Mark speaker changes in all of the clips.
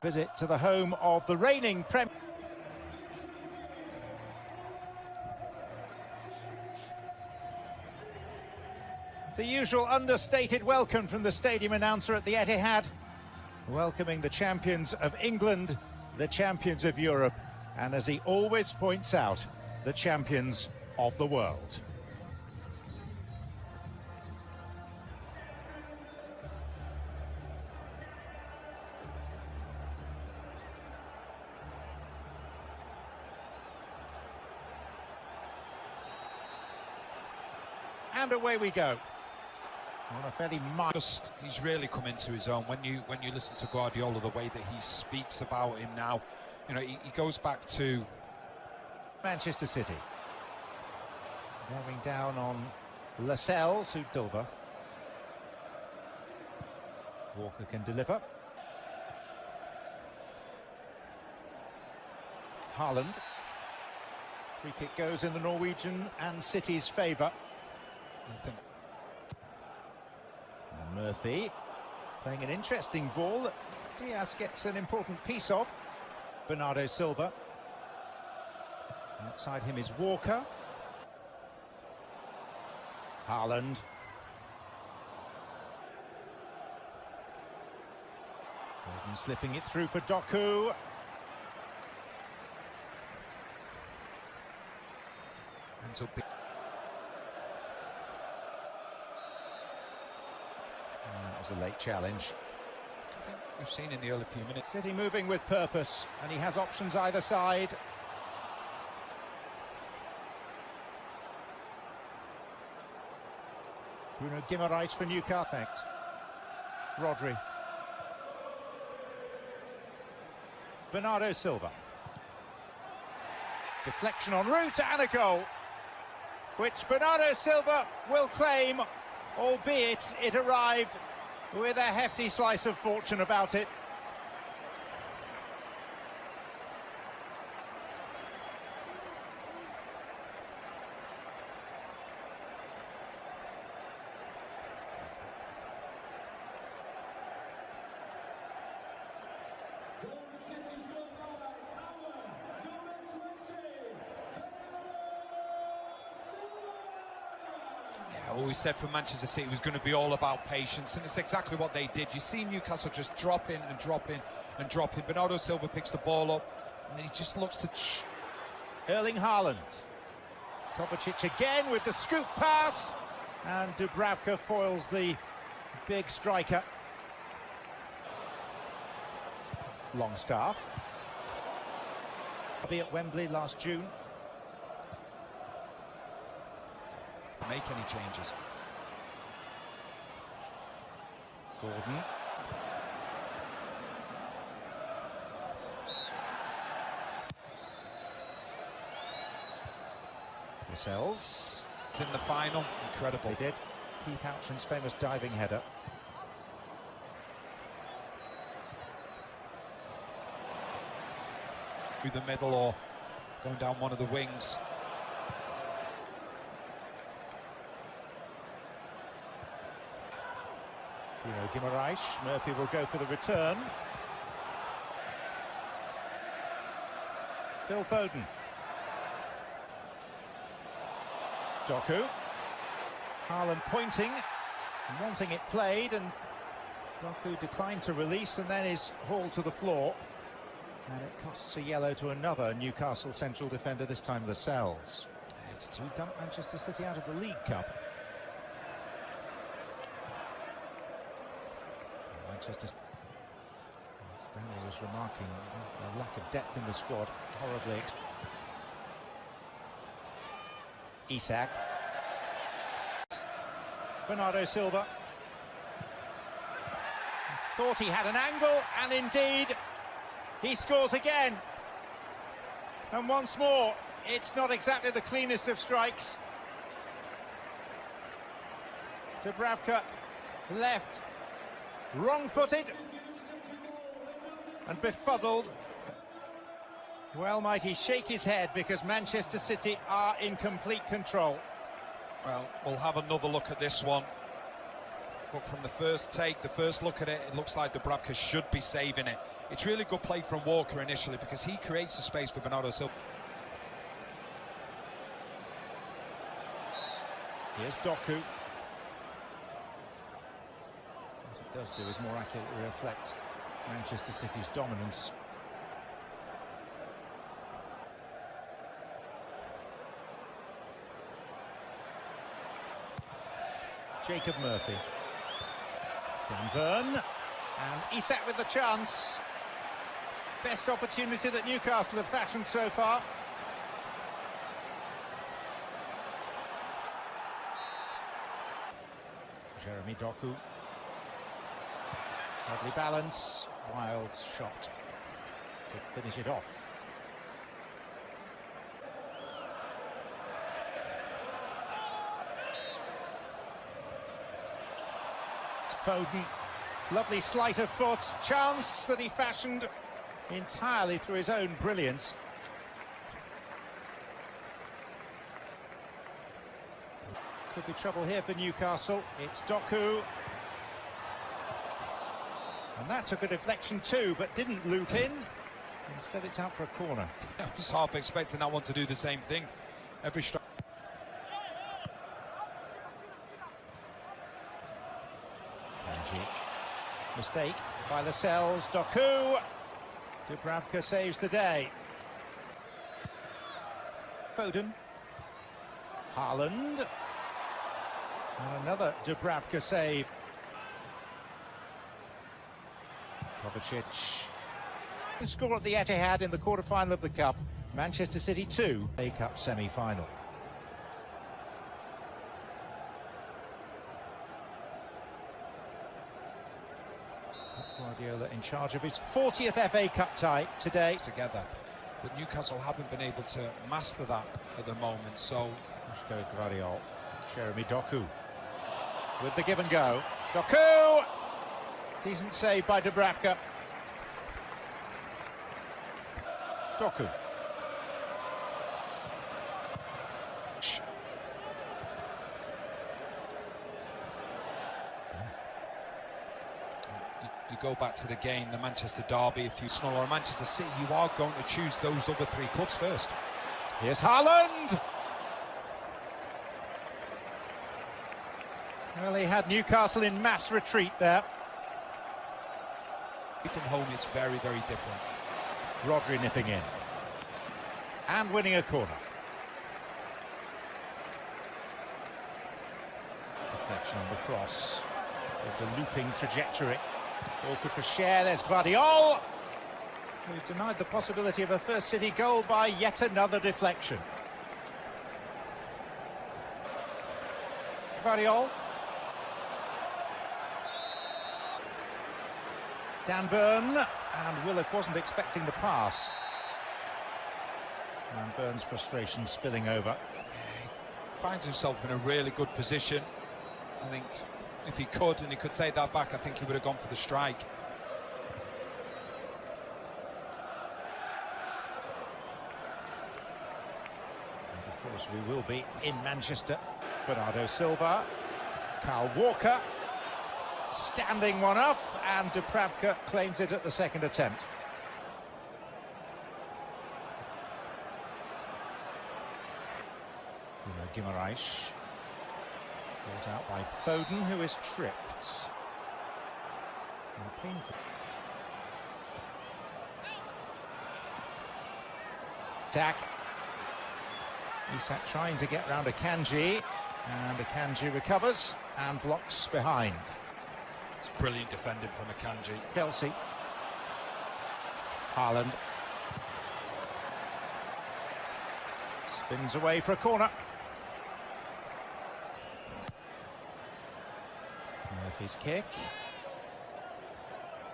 Speaker 1: Visit to the home of the reigning Premier. The usual understated welcome from the stadium announcer at the Etihad, welcoming the champions of England, the champions of Europe, and as he always points out, the champions of the world. And away we go. On a fairly
Speaker 2: he's really come into his own. When you listen to Guardiola, the way that he speaks about him now, you know, he goes back to
Speaker 1: Manchester City. Going down on Lascelles, who Silva. Walker can deliver. Haaland. Free kick goes in the Norwegian and City's favour. And Murphy playing an interesting ball that Diaz gets an important piece of. Bernardo Silva. Outside him is Walker. Haaland. Gordon slipping it through for Doku.
Speaker 2: Ends up being...
Speaker 1: That was a late challenge.
Speaker 2: I think we've seen in the early few minutes.
Speaker 1: City moving with purpose, and he has options either side. Bruno Guimaraes for Newcastle. Rodri. Bernardo Silva. Deflection en route and a goal, which Bernardo Silva will claim, albeit it arrived with a hefty slice of fortune about it.
Speaker 2: Always said for Manchester City it was going to be all about patience, and it's exactly what they did. You see Newcastle just drop in and drop in and drop in. Bernardo Silva picks the ball up, and then he just looks to...
Speaker 1: Erling Haaland. Kovacic again with the scoop pass, and Dubravka foils the big striker. Longstaff. Be at Wembley last June.
Speaker 2: Make any changes.
Speaker 1: Gordon. Lascelles.
Speaker 2: It's in the final. Incredible.
Speaker 1: They did. Keith Houchin's famous diving header.
Speaker 2: Through the middle or going down one of the wings.
Speaker 1: Bruno Guimaraes. Murphy will go for the return. Phil Foden. Doku. Haaland pointing and wanting it played, and Doku declined to release and then is hauled to the floor. And it costs a yellow to another Newcastle central defender, this time Lascelles. It's dumped Manchester City out of the League Cup. Manchester. Stanley was remarking a lack of depth in the squad. Horribly. Isak. Bernardo Silva. Thought he had an angle, and indeed he scores again. And once more, it's not exactly the cleanest of strikes. Dubravka left wrong-footed and befuddled. Well, might he shake his head, because Manchester City are in complete control.
Speaker 2: Well, we'll have another look at this one. But from the first take, the first look at it, it looks like Dubravka should be saving it. It's really good play from Walker initially because he creates the space for Bernardo Silva.
Speaker 1: Here's Doku. What it does do is more accurately reflect Manchester City's dominance. Jacob Murphy. Dan Burn. And Isak with the chance. Best opportunity that Newcastle have fashioned so far. Jeremy Doku. Lovely balance. Wild shot to finish it off. Foden, lovely sleight of foot, chance that he fashioned entirely through his own brilliance. Could be trouble here for Newcastle. It's Doku. And that took a deflection too, but didn't loop in. Instead it's out for a corner.
Speaker 2: I was half expecting that one to do the same thing. Every strike.
Speaker 1: Mistake by Lascelles. Doku. Dubravka saves the day. Foden. Haaland. And another Dubravka save. Kovacic. Score at the Etihad in the quarter-final of the Cup. Manchester City 2. A Cup semi-final. Guardiola in charge of his 40th FA Cup tie today.
Speaker 2: Together, but Newcastle haven't been able to master that at the moment. So,
Speaker 1: goes Guardiola. Jeremy Doku with the give and go. Doku, decent save by Dubravka. Doku.
Speaker 2: You go back to the game, the Manchester derby, if you smell or Manchester City, you are going to choose those other three clubs first.
Speaker 1: Here's Haaland. Well, he had Newcastle in mass retreat there.
Speaker 2: From home, it's very, very different.
Speaker 1: Rodri nipping in. And winning a corner. Deflection on the cross. With the looping trajectory. Awkward for Cher, there's Guardiola, who's denied the possibility of a first City goal by yet another deflection. Guardiola. Dan Burn, and Willock wasn't expecting the pass. And Burn's frustration spilling over.
Speaker 2: He finds himself in a really good position. I think if he could, and he could take that back, I think he would have gone for the strike.
Speaker 1: And of course, we will be in Manchester. Bernardo Silva, Kyle Walker, standing one up, and Dubravka claims it at the second attempt. Guimaraes. Brought out by Foden, who is tripped. And painful. Attack. Isak trying to get round Akanji, and Akanji recovers and blocks behind.
Speaker 2: It's brilliant defending from Akanji.
Speaker 1: Chelsea. Haaland. Spins away for a corner. Murphy's kick.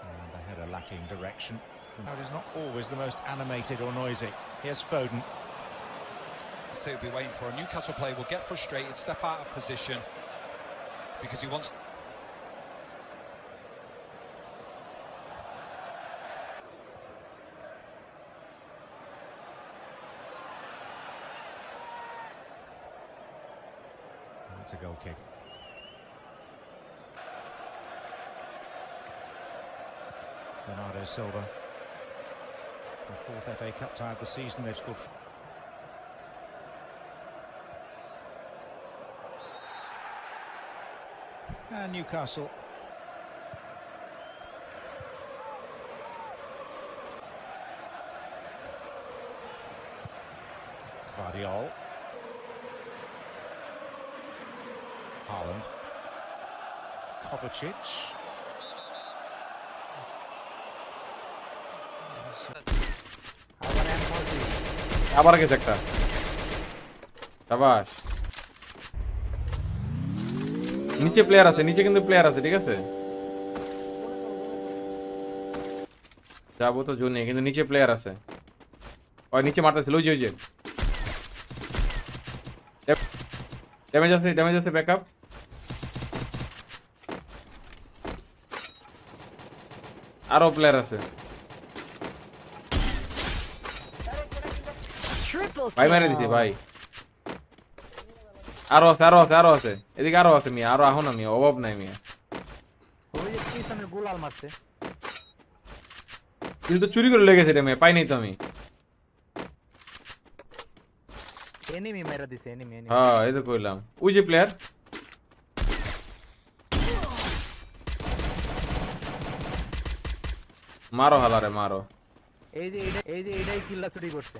Speaker 1: And the header lacking direction. That is not always the most animated or noisy. Here's Foden.
Speaker 2: So he'll be waiting for a Newcastle player, will get frustrated, step out of position because he wants.
Speaker 1: It's a goal kick. Bernardo Silva. It's the fourth FA Cup tie of the season. They've scored. And Newcastle. Guardiola. Haaland. Kovacic.
Speaker 3: আবার গেছে একটা শাবাশ নিচে player আছে নিচে কিন্তু player আছে ঠিক আছে যাবো তো জোনে কিন্তু নিচে প্লেয়ার আছে ওই নিচে মারতেছিল ওই যে ড্যামেজ আছে ব্যাকআপ আরো প্লেয়ার আছে ভাই মেরে দিছি ভাই আরো আছে এদিকে আরো আছে মিয়া আরো আহো না মিয়া অভাব নাই মিয়া
Speaker 4: ওই যে পিছনে গোলাল মারছে
Speaker 3: কিন্তু তো চুরি করে লেগেছে রে মিয়া পাই নাই তো আমি
Speaker 4: এনিমি মেরে দিছে এনিমি
Speaker 3: হ্যাঁ এই তো কইলাম ওই যে প্লেয়ার মারো হালারে মারো
Speaker 4: এই যে এটাই কিল্লা চুরি করছে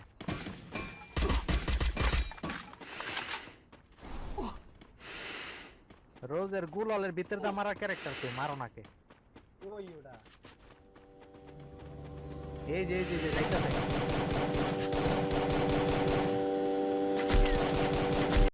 Speaker 4: রোজের গুলালের ভিতর দা মারা ক্যারেক্টার কে মারো নাকে ওই ওটা এই যে যাইতাছে